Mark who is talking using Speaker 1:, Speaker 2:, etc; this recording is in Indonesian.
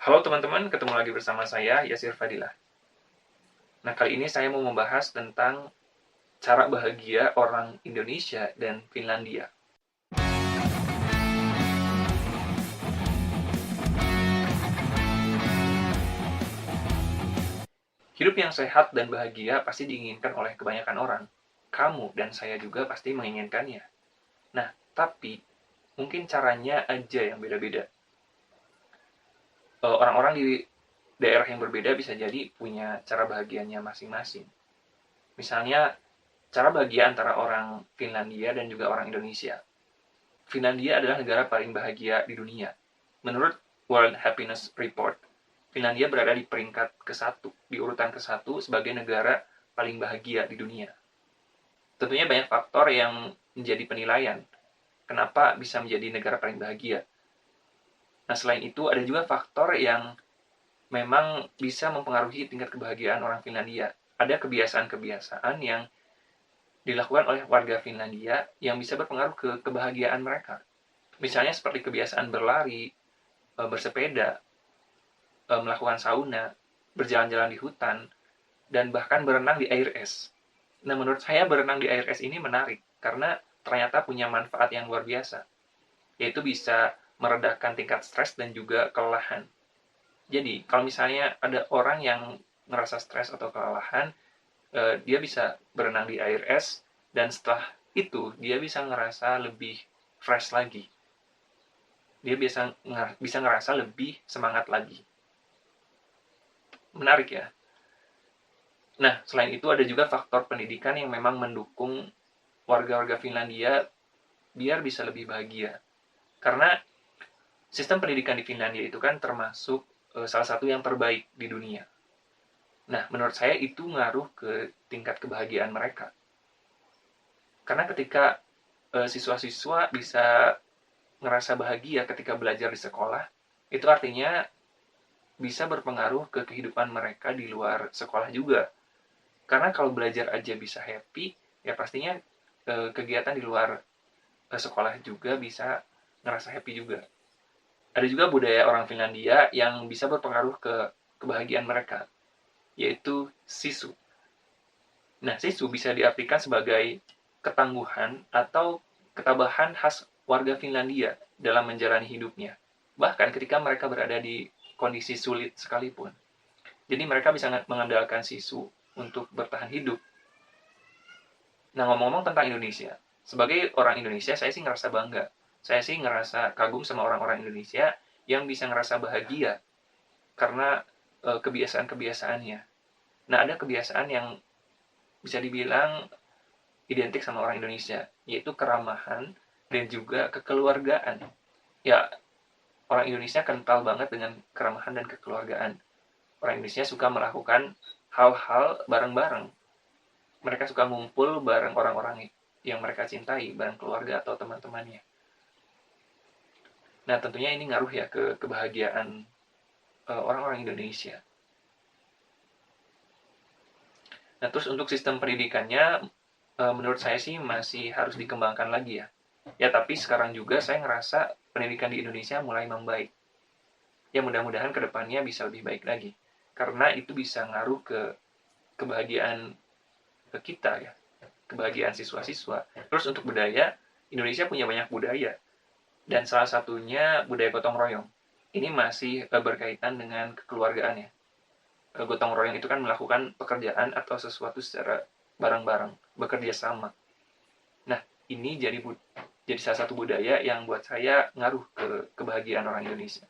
Speaker 1: Halo teman-teman, ketemu lagi bersama saya, Yasir Fadilah. Nah, kali ini saya mau membahas tentang cara bahagia orang Indonesia dan Finlandia. Hidup yang sehat dan bahagia pasti diinginkan oleh kebanyakan orang. Kamu dan saya juga pasti menginginkannya. Nah, tapi mungkin caranya aja yang beda-beda. Orang-orang di daerah yang berbeda bisa jadi punya cara bahagianya masing-masing. Misalnya, cara bahagia antara orang Finlandia dan juga orang Indonesia. Finlandia adalah negara paling bahagia di dunia. Menurut World Happiness Report, Finlandia berada di peringkat ke-1, di urutan ke-1 sebagai negara paling bahagia di dunia. Tentunya banyak faktor yang menjadi penilaian kenapa bisa menjadi negara paling bahagia. Nah, selain itu ada juga faktor yang memang bisa mempengaruhi tingkat kebahagiaan orang Finlandia. Ada kebiasaan-kebiasaan yang dilakukan oleh warga Finlandia yang bisa berpengaruh ke kebahagiaan mereka. Misalnya seperti kebiasaan berlari, bersepeda, melakukan sauna, berjalan-jalan di hutan, dan bahkan berenang di air es. Nah, menurut saya berenang di air es ini menarik, karena ternyata punya manfaat yang luar biasa, yaitu bisa meredakan tingkat stres dan juga kelelahan. Jadi, kalau misalnya ada orang yang ngerasa stres atau kelelahan, dia bisa berenang di air es, dan setelah itu dia bisa ngerasa lebih fresh lagi. Dia bisa ngerasa lebih semangat lagi. Menarik ya. Nah, selain itu ada juga faktor pendidikan yang memang mendukung warga-warga Finlandia biar bisa lebih bahagia. Karena sistem pendidikan di Finlandia itu kan termasuk salah satu yang terbaik di dunia. Nah, menurut saya itu ngaruh ke tingkat kebahagiaan mereka. Karena ketika siswa-siswa bisa ngerasa bahagia ketika belajar di sekolah, itu artinya bisa berpengaruh ke kehidupan mereka di luar sekolah juga. Karena kalau belajar aja bisa happy, ya pastinya kegiatan di luar sekolah juga bisa ngerasa happy juga. Ada juga budaya orang Finlandia yang bisa berpengaruh ke kebahagiaan mereka, yaitu sisu. Nah, sisu bisa diartikan sebagai ketangguhan atau ketabahan khas warga Finlandia dalam menjalani hidupnya, bahkan ketika mereka berada di kondisi sulit sekalipun. Jadi mereka bisa mengandalkan sisu untuk bertahan hidup. Nah, ngomong-ngomong tentang Indonesia, sebagai orang Indonesia, saya sih ngerasa bangga. Saya sih ngerasa kagum sama orang-orang Indonesia yang bisa ngerasa bahagia karena kebiasaan-kebiasaannya. Nah, ada kebiasaan yang bisa dibilang identik sama orang Indonesia, yaitu keramahan dan juga kekeluargaan. Ya, orang Indonesia kental banget dengan keramahan dan kekeluargaan. Orang Indonesia suka melakukan hal-hal bareng-bareng. Mereka suka ngumpul bareng orang-orang yang mereka cintai, bareng keluarga atau teman-temannya. Nah, tentunya ini ngaruh ya ke kebahagiaan orang-orang Indonesia. Nah, terus untuk sistem pendidikannya, menurut saya sih masih harus dikembangkan lagi ya. Ya, tapi sekarang juga saya ngerasa pendidikan di Indonesia mulai membaik. Ya, mudah-mudahan kedepannya bisa lebih baik lagi. Karena itu bisa ngaruh ke kebahagiaan ke kita ya, kebahagiaan siswa-siswa. Terus untuk budaya, Indonesia punya banyak budaya. Dan salah satunya budaya gotong royong. Ini masih berkaitan dengan kekeluargaan ya. Gotong royong itu kan melakukan pekerjaan atau sesuatu secara bareng-bareng, bekerja sama. Nah, ini jadi salah satu budaya yang buat saya ngaruh ke kebahagiaan orang Indonesia.